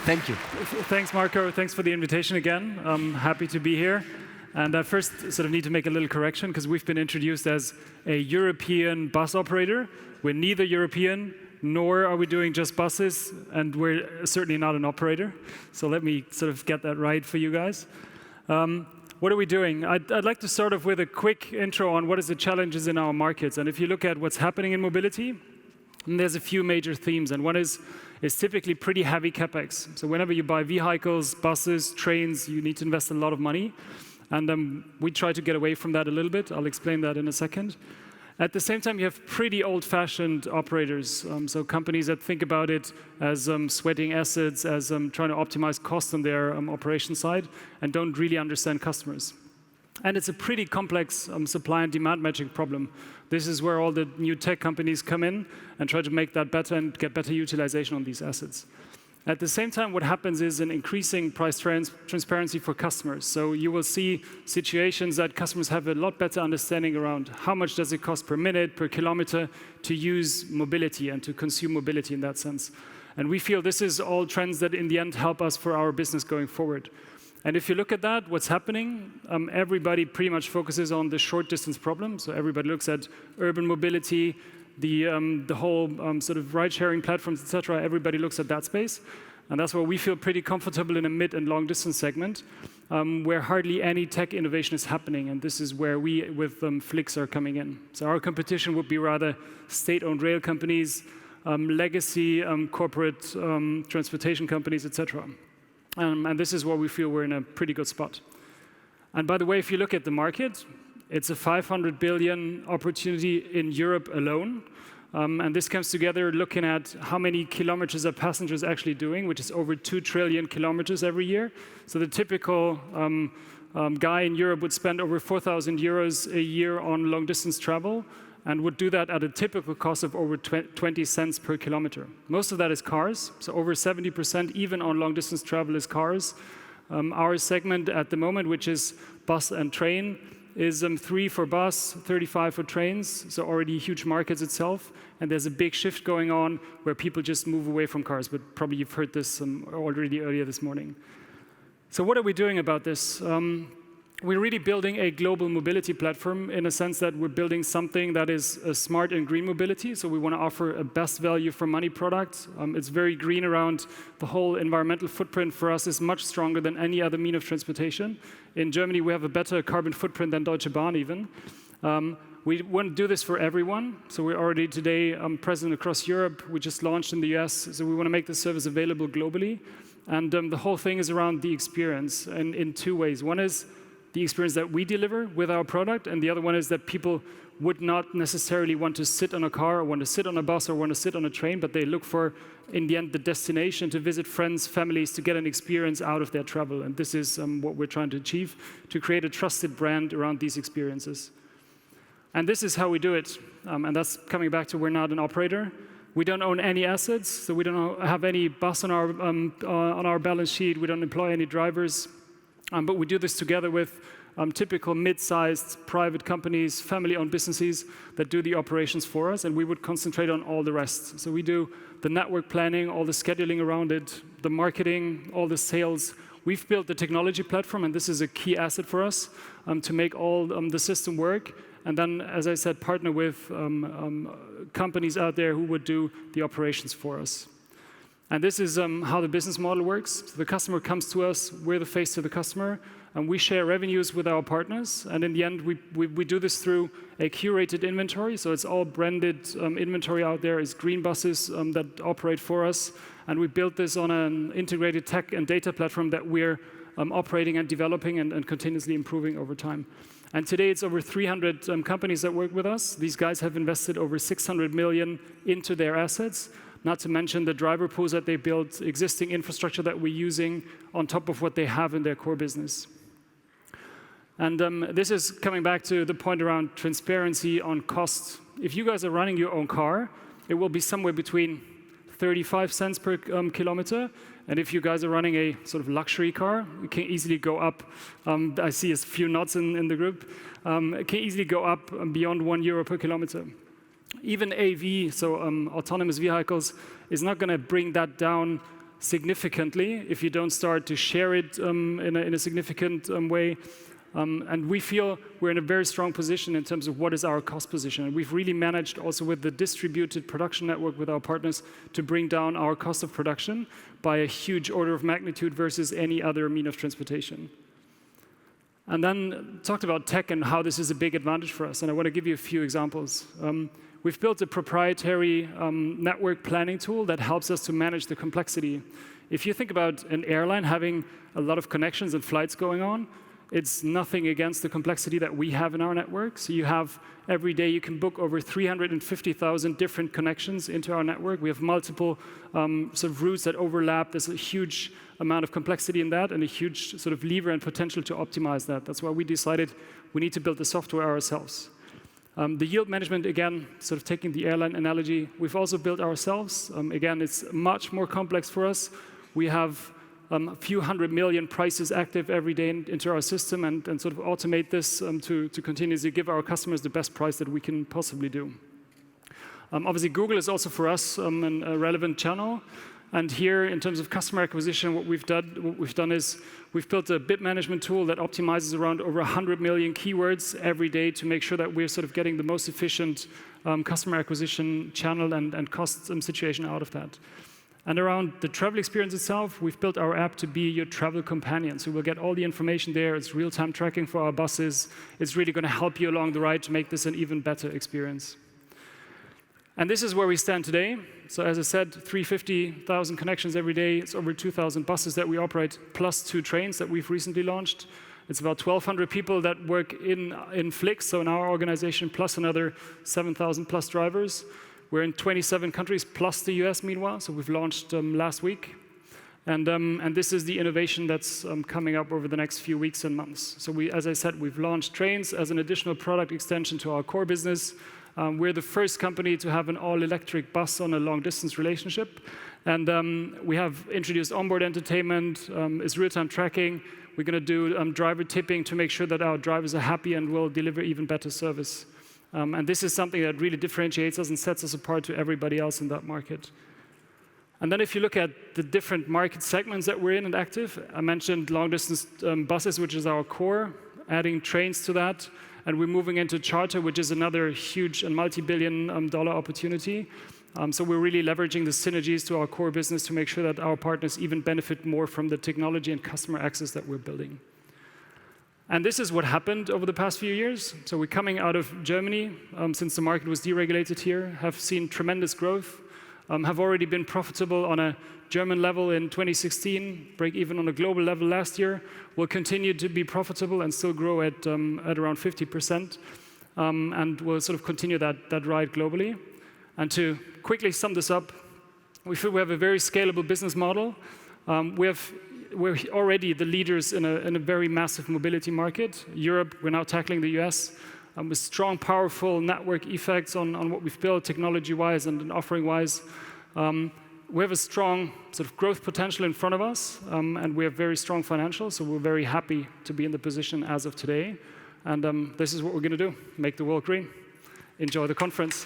Thank you. Thanks, Marco. Thanks for the invitation again. I'm happy to be here. And I first sort of need to make a little correction because we've been introduced as a European bus operator. We're neither European, nor are we doing just buses, and we're certainly not an operator. So let me sort of get that right for you guys. What are we doing? I'd like to start off with a quick intro on what is the challenges in our markets. And if you look at what's happening in mobility, there's a few major themes. And one is typically pretty heavy capex. So whenever you buy vehicles, buses, trains, you need to invest a lot of money. And we try to get away from that a little bit. I'll explain that in a second. At the same time, you have pretty old-fashioned operators. So companies that think about it as sweating assets, as trying to optimize costs on their operation side, and don't really understand customers. And it's a pretty complex supply and demand matching problem. This is where all the new tech companies come in and try to make that better and get better utilization on these assets. At the same time, what happens is an increasing price transparency for customers. So you will see situations that customers have a lot better understanding around how much does it cost per minute, per kilometer to use mobility and to consume mobility in that sense. And we feel this is all trends that in the end help us for our business going forward. And if you look at that, what's happening, everybody pretty much focuses on the short distance problem. So everybody looks at urban mobility, the whole sort of ride-sharing platforms, et cetera. Everybody looks at that space. And that's where we feel pretty comfortable in a mid and long distance segment, where hardly any tech innovation is happening. And this is where we, with Flix, are coming in. So our competition would be rather state-owned rail companies, legacy corporate transportation companies, et cetera. And this is where we feel we're in a pretty good spot. And by the way, if you look at the market, it's a 500 billion opportunity in Europe alone. And this comes together looking at how many kilometers are passengers actually doing, which is over 2 trillion kilometers every year. So the typical guy in Europe would spend over 4,000 euros a year on long distance travel and would do that at a typical cost of over 20 cents per kilometer. Most of that is cars, so over 70% even on long distance travel is cars. Our segment at the moment, which is bus and train, is 3 for bus, 35 for trains, so already huge markets itself. And there's a big shift going on where people just move away from cars, but probably you've heard this already earlier this morning. So what are we doing about this? We're really building a global mobility platform in a sense that we're building something that is a smart and green mobility. So we want to offer a best value for money product. It's very green around the whole environmental footprint for us is much stronger than any other mean of transportation. In Germany, we have a better carbon footprint than Deutsche Bahn even. We want to do this for everyone. So we're already today present across Europe. We just launched in the US. So we want to make this service available globally. And the whole thing is around the experience and in 2 ways. One is the experience that we deliver with our product, and the other one is that people would not necessarily want to sit on a car or want to sit on a bus or want to sit on a train, but they look for, in the end, the destination to visit friends, families, to get an experience out of their travel. And this is what we're trying to achieve, to create a trusted brand around these experiences. And this is how we do it. And that's coming back to we're not an operator. We don't own any assets, so we don't have any bus on our balance sheet. We don't employ any drivers. But we do this together with typical mid-sized private companies, family-owned businesses that do the operations for us, and we would concentrate on all the rest. So we do the network planning, all the scheduling around it, the marketing, all the sales. We've built the technology platform, and this is a key asset for us to make all the system work. And then, as I said, partner with companies out there who would do the operations for us. And this is how the business model works. So the customer comes to us, we're the face to the customer, and we share revenues with our partners. And in the end, we do this through a curated inventory. So it's all branded inventory out there. It's green buses that operate for us. And we built this on an integrated tech and data platform that we're operating and developing and continuously improving over time. And today, it's over 300 companies that work with us. These guys have invested over 600 million into their assets. Not to mention the driver pools that they built, existing infrastructure that we're using on top of what they have in their core business. And this is coming back to the point around transparency on cost. If you guys are running your own car, it will be somewhere between 35 cents per kilometer. And if you guys are running a sort of luxury car, it can easily go up. I see a few nods in the group. It can easily go up beyond €1 per kilometer. Even AV, so autonomous vehicles, is not going to bring that down significantly if you don't start to share it in a significant way. And we feel we're in a very strong position in terms of what is our cost position. And we've really managed also with the distributed production network with our partners to bring down our cost of production by a huge order of magnitude versus any other mean of transportation. And then talked about tech and how this is a big advantage for us. And I want to give you a few examples. We've built a proprietary network planning tool that helps us to manage the complexity. If you think about an airline having a lot of connections and flights going on, it's nothing against the complexity that we have in our network. So you have, every day you can book over 350,000 different connections into our network. We have multiple sort of routes that overlap. There's a huge amount of complexity in that and a huge sort of lever and potential to optimize that. That's why we decided we need to build the software ourselves. The yield management, again, sort of taking the airline analogy, we've also built ourselves. Again, it's much more complex for us. We have a few 100 million prices active every day into our system and sort of automate this to continuously give our customers the best price that we can possibly do. Obviously, Google is also for us a relevant channel. And here, in terms of customer acquisition, what we've done is we've built a bid management tool that optimizes around over 100 million keywords every day to make sure that we're sort of getting the most efficient customer acquisition channel and cost situation out of that. And around the travel experience itself, we've built our app to be your travel companion. So we'll get all the information there. It's real-time tracking for our buses. It's really going to help you along the ride to make this an even better experience. And this is where we stand today. So as I said, 350,000 connections every day. It's over 2,000 buses that we operate, plus 2 trains that we've recently launched. It's about 1,200 people that work in Flix, so in our organization, plus another 7,000 plus drivers. We're in 27 countries, plus the US, meanwhile, so we've launched last week. And this is the innovation that's coming up over the next few weeks and months. So as I said, we've launched trains as an additional product extension to our core business. We're the first company to have an all-electric bus on a long-distance relationship. And we have introduced onboard entertainment, is real-time tracking. We're going to do driver tipping to make sure that our drivers are happy and will deliver even better service. And this is something that really differentiates us and sets us apart to everybody else in that market. And then if you look at the different market segments that we're in and active, I mentioned long-distance buses, which is our core, adding trains to that. And we're moving into charter, which is another huge and multi-billion-dollar opportunity. So we're really leveraging the synergies to our core business to make sure that our partners even benefit more from the technology and customer access that we're building. And this is what happened over the past few years. So we're coming out of Germany, since the market was deregulated here, have seen tremendous growth, have already been profitable on a German level in 2016, break even on a global level last year, will continue to be profitable and still grow at around 50%, and we'll sort of continue that ride globally. And to quickly sum this up, we feel we have a very scalable business model. We're already the leaders in a very massive mobility market. Europe, we're now tackling the US with strong, powerful network effects on what we've built technology-wise and offering-wise. We have a strong sort of growth potential in front of us, and we have very strong financials, so we're very happy to be in the position as of today. And this is what we're going to do, make the world green. Enjoy the conference.